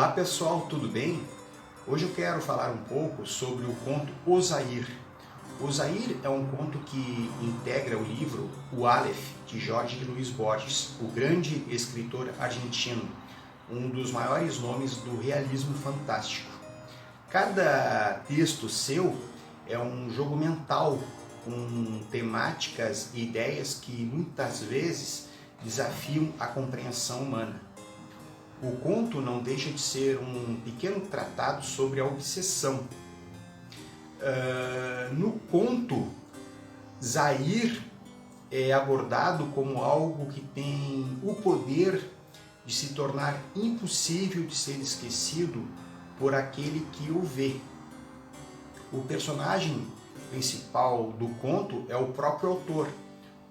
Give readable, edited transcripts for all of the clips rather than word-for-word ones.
Olá pessoal, tudo bem? Hoje eu quero falar um pouco sobre o conto Osair. Osair é um conto que integra o livro O Aleph, de Jorge Luis Borges, o grande escritor argentino, um dos maiores nomes do realismo fantástico. Cada texto seu é um jogo mental com temáticas e ideias que muitas vezes desafiam a compreensão humana. O conto não deixa de ser um pequeno tratado sobre a obsessão. No conto, Zair é abordado como algo que tem o poder de se tornar impossível de ser esquecido por aquele que o vê. O personagem principal do conto é o próprio autor,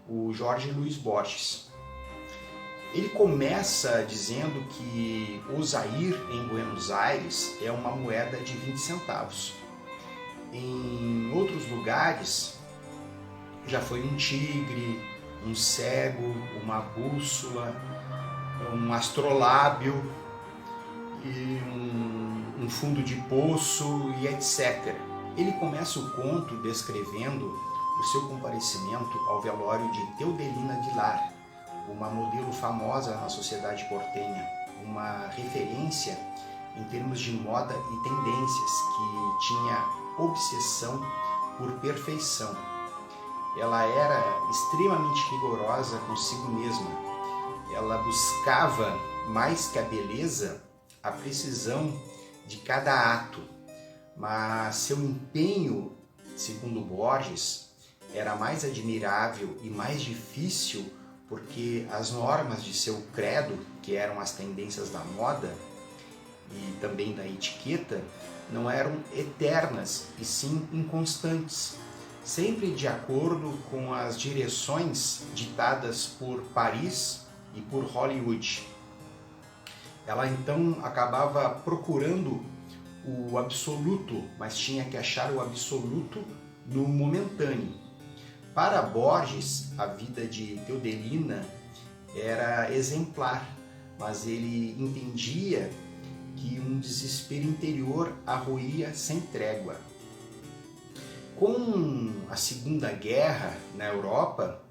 o Jorge Luis Borges. Ele começa dizendo que Osair em Buenos Aires é uma moeda de 20 centavos. Em outros lugares já foi um tigre, um cego, uma bússola, um astrolábio, e um fundo de poço e etc. Ele começa o conto descrevendo o seu comparecimento ao velório de Teodelina Aguilar, uma modelo famosa na sociedade portenha, uma referência em termos de moda e tendências, que tinha obsessão por perfeição. Ela era extremamente rigorosa consigo mesma. Ela buscava, mais que a beleza, a precisão de cada ato, mas seu empenho, segundo Borges, era mais admirável e mais difícil porque as normas de seu credo, que eram as tendências da moda e também da etiqueta, não eram eternas e sim inconstantes, sempre de acordo com as direções ditadas por Paris e por Hollywood. Ela então acabava procurando o absoluto, mas tinha que achar o absoluto no momentâneo. Para Borges, a vida de Teodelina era exemplar, mas ele entendia que um desespero interior a roía sem trégua. Com a Segunda Guerra na Europa,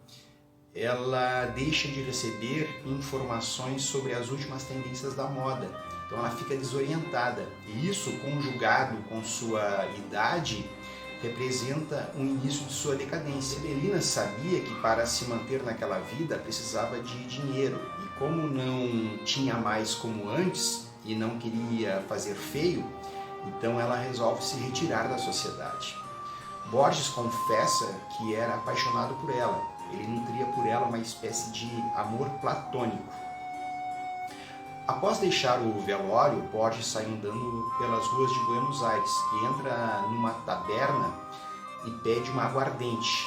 ela deixa de receber informações sobre as últimas tendências da moda, então ela fica desorientada. E isso, conjugado com sua idade, representa o início de sua decadência. Teodelina sabia que para se manter naquela vida precisava de dinheiro, e como não tinha mais como antes e não queria fazer feio, então ela resolve se retirar da sociedade. Borges confessa que era apaixonado por ela, ele nutria por ela uma espécie de amor platônico. Após deixar o velório, Borges sai andando pelas ruas de Buenos Aires e entra numa taberna e pede uma aguardente,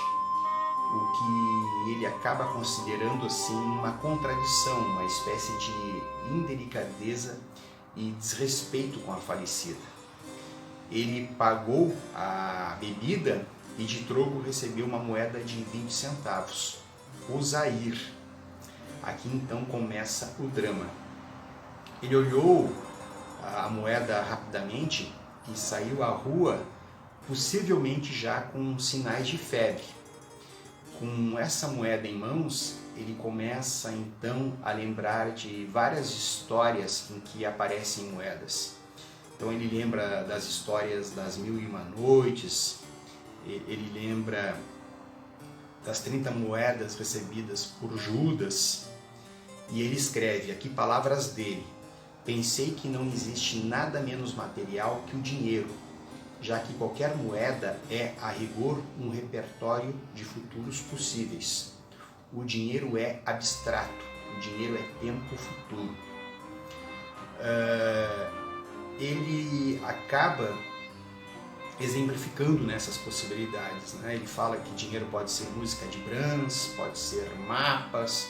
o que ele acaba considerando assim uma contradição, uma espécie de indelicadeza e desrespeito com a falecida. Ele pagou a bebida e de troco recebeu uma moeda de 20 centavos, Osair. Aqui então começa o drama. Ele olhou a moeda rapidamente e saiu à rua, possivelmente já com sinais de febre. Com essa moeda em mãos, ele começa então a lembrar de várias histórias em que aparecem moedas. Então ele lembra das histórias das Mil e Uma Noites, ele lembra das 30 moedas recebidas por Judas, e ele escreve aqui palavras dele: pensei que não existe nada menos material que o dinheiro, já que qualquer moeda é, a rigor, um repertório de futuros possíveis. O dinheiro é abstrato, o dinheiro é tempo futuro. Ele acaba exemplificando nessas possibilidades, né? Ele fala que dinheiro pode ser música de Brahms, pode ser mapas,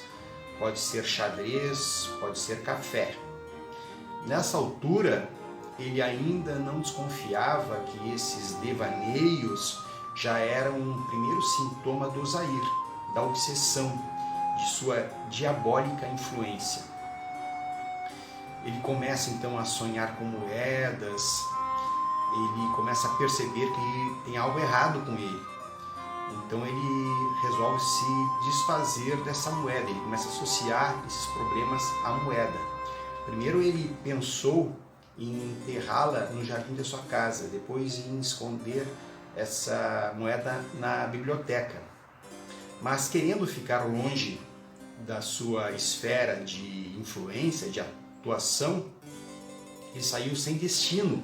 pode ser xadrez, pode ser café. Nessa altura, ele ainda não desconfiava que esses devaneios já eram um primeiro sintoma do Osair, da obsessão, de sua diabólica influência. Ele começa então a sonhar com moedas, ele começa a perceber que tem algo errado com ele. Então ele resolve se desfazer dessa moeda, ele começa a associar esses problemas à moeda. Primeiro ele pensou em enterrá-la no jardim da sua casa, depois em esconder essa moeda na biblioteca. Mas querendo ficar longe da sua esfera de influência, de atuação, ele saiu sem destino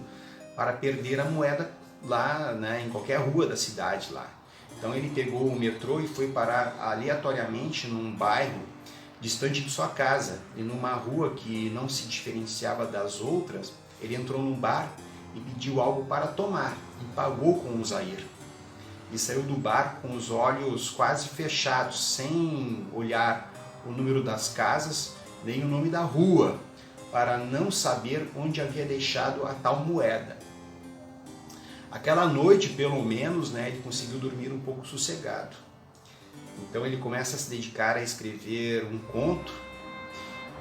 para perder a moeda lá, né, em qualquer rua da cidade lá. Então ele pegou o metrô e foi parar aleatoriamente num bairro distante de sua casa. E numa rua que não se diferenciava das outras, ele entrou num bar e pediu algo para tomar e pagou com o Zair. E saiu do bar com os olhos quase fechados, sem olhar o número das casas nem o nome da rua, para não saber onde havia deixado a tal moeda. Aquela noite, pelo menos, né, ele conseguiu dormir um pouco sossegado. Então ele começa a se dedicar a escrever um conto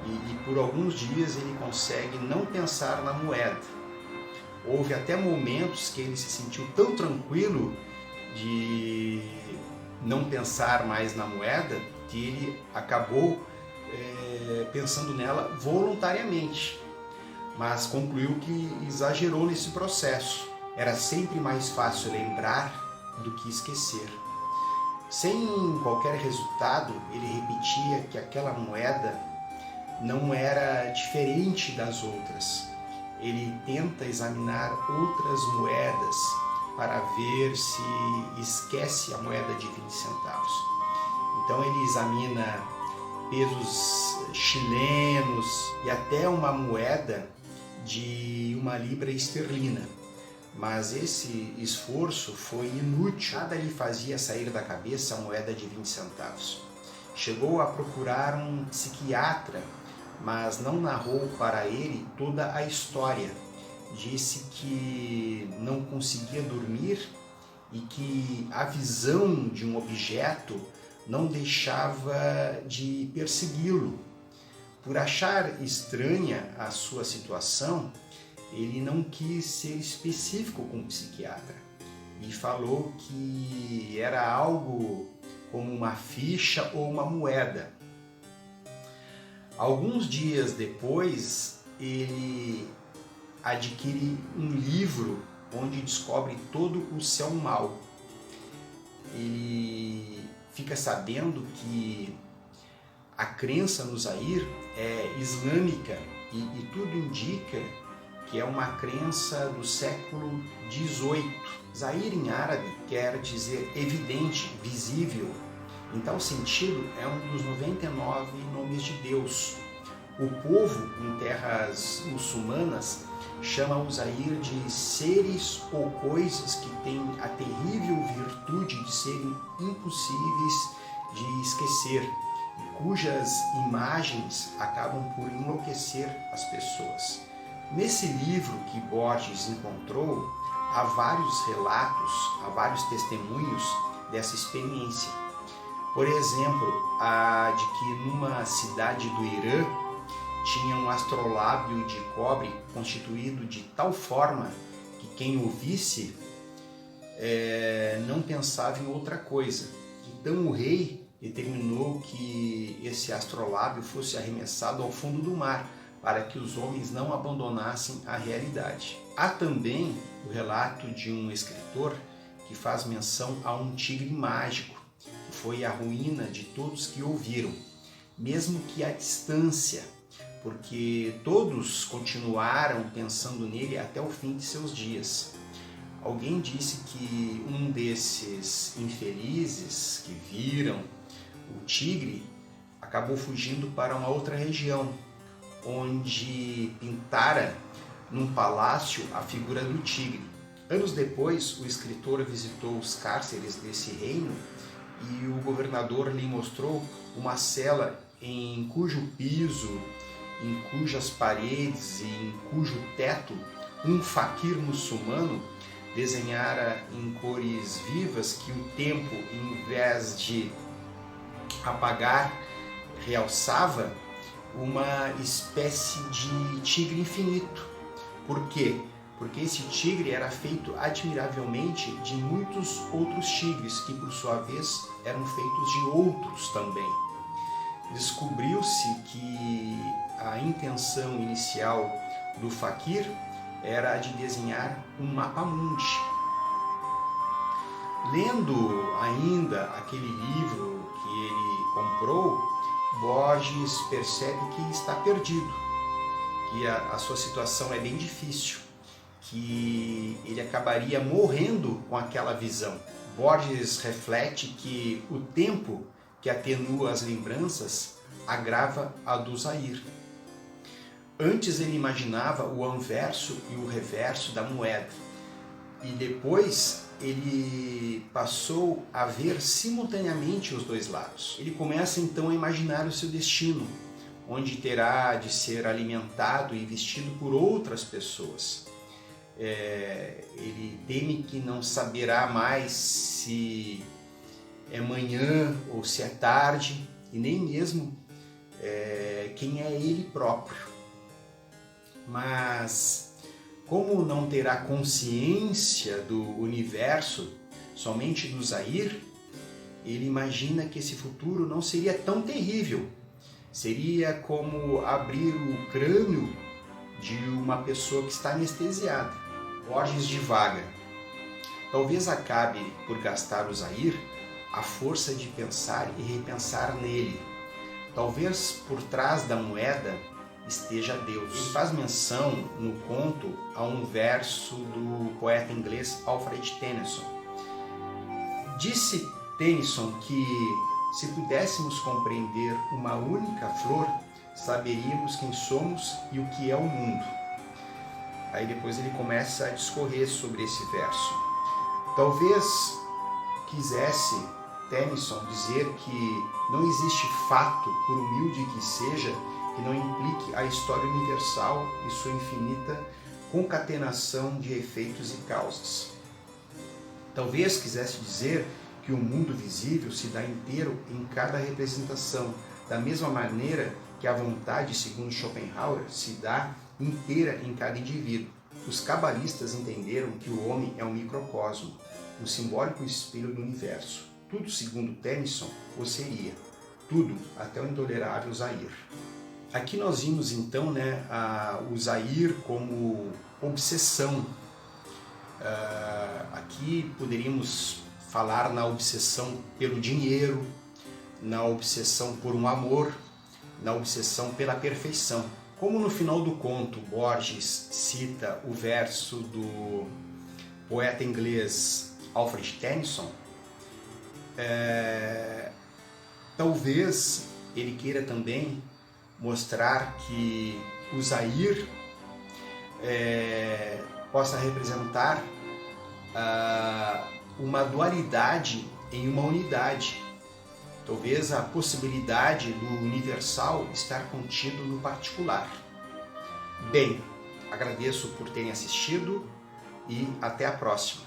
e por alguns dias ele consegue não pensar na moeda. Houve até momentos que ele se sentiu tão tranquilo de não pensar mais na moeda que ele acabou pensando nela voluntariamente, mas concluiu que exagerou nesse processo. Era sempre mais fácil lembrar do que esquecer. Sem qualquer resultado, ele repetia que aquela moeda não era diferente das outras. Ele tenta examinar outras moedas para ver se esquece a moeda de 20 centavos. Então ele examina pesos chilenos e até uma moeda de 1 libra esterlina. Mas esse esforço foi inútil, nada lhe fazia sair da cabeça a moeda de 20 centavos. Chegou a procurar um psiquiatra, mas não narrou para ele toda a história. Disse que não conseguia dormir e que a visão de um objeto não deixava de persegui-lo. Por achar estranha a sua situação, ele não quis ser específico com o psiquiatra e falou que era algo como uma ficha ou uma moeda. Alguns dias depois, ele adquire um livro onde descobre todo o seu mal. Ele fica sabendo que a crença no Zair é islâmica e tudo indica que é uma crença do século XVIII. Zair em árabe quer dizer evidente, visível. Em tal sentido, é um dos 99 nomes de Deus. O povo em terras muçulmanas chama o Zair de seres ou coisas que têm a terrível virtude de serem impossíveis de esquecer e cujas imagens acabam por enlouquecer as pessoas. Nesse livro que Borges encontrou, há vários relatos, há vários testemunhos dessa experiência. Por exemplo, a de que numa cidade do Irã tinha um astrolábio de cobre constituído de tal forma que quem o visse não pensava em outra coisa. Então o rei determinou que esse astrolábio fosse arremessado ao fundo do mar, para que os homens não abandonassem a realidade. Há também o relato de um escritor que faz menção a um tigre mágico, que foi a ruína de todos que ouviram, mesmo que à distância, porque todos continuaram pensando nele até o fim de seus dias. Alguém disse que um desses infelizes que viram o tigre acabou fugindo para uma outra região, onde pintara num palácio a figura do tigre. Anos depois, o escritor visitou os cárceres desse reino e o governador lhe mostrou uma cela em cujo piso, em cujas paredes e em cujo teto um faquir muçulmano desenhara em cores vivas que o tempo, em vez de apagar, realçava. uma espécie de tigre infinito. Por quê? Porque esse tigre era feito admiravelmente de muitos outros tigres, que por sua vez eram feitos de outros também. Descobriu-se que a intenção inicial do faquir era de desenhar um mapa-mundi. Lendo ainda aquele livro que ele comprou, Borges percebe que está perdido, que a sua situação é bem difícil, que ele acabaria morrendo com aquela visão. Borges reflete que o tempo que atenua as lembranças agrava a do Zaire. Antes ele imaginava o anverso e o reverso da moeda, e depois ele passou a ver simultaneamente os dois lados. Ele começa então a imaginar o seu destino, onde terá de ser alimentado e vestido por outras pessoas. Ele teme que não saberá mais se é manhã ou se é tarde, e nem mesmo quem é ele próprio. Mas como não terá consciência do universo, somente do Zaire, ele imagina que esse futuro não seria tão terrível. Seria como abrir o crânio de uma pessoa que está anestesiada. Borges divaga. Talvez acabe por gastar o Zaire a força de pensar e repensar nele. Talvez por trás da moeda esteja Deus. Ele faz menção no conto a um verso do poeta inglês Alfred Tennyson. Disse Tennyson que se pudéssemos compreender uma única flor, saberíamos quem somos e o que é o mundo. Aí depois ele começa a discorrer sobre esse verso. Talvez quisesse Tennyson dizer que não existe fato, por humilde que seja, que não implique a história universal e sua infinita concatenação de efeitos e causas. Talvez quisesse dizer que o mundo visível se dá inteiro em cada representação, da mesma maneira que a vontade, segundo Schopenhauer, se dá inteira em cada indivíduo. Os cabalistas entenderam que o homem é um microcosmo, um simbólico espelho do universo. Tudo, segundo Tennyson, o seria. Tudo, até o intolerável Zaire. Aqui nós vimos então o Zaire como obsessão. Aqui poderíamos falar na obsessão pelo dinheiro, na obsessão por um amor, na obsessão pela perfeição. Como no final do conto Borges cita o verso do poeta inglês Alfred Tennyson, talvez ele queira também mostrar que o Zaire possa representar uma dualidade em uma unidade. Talvez a possibilidade do universal estar contido no particular. Bem, agradeço por terem assistido e até a próxima.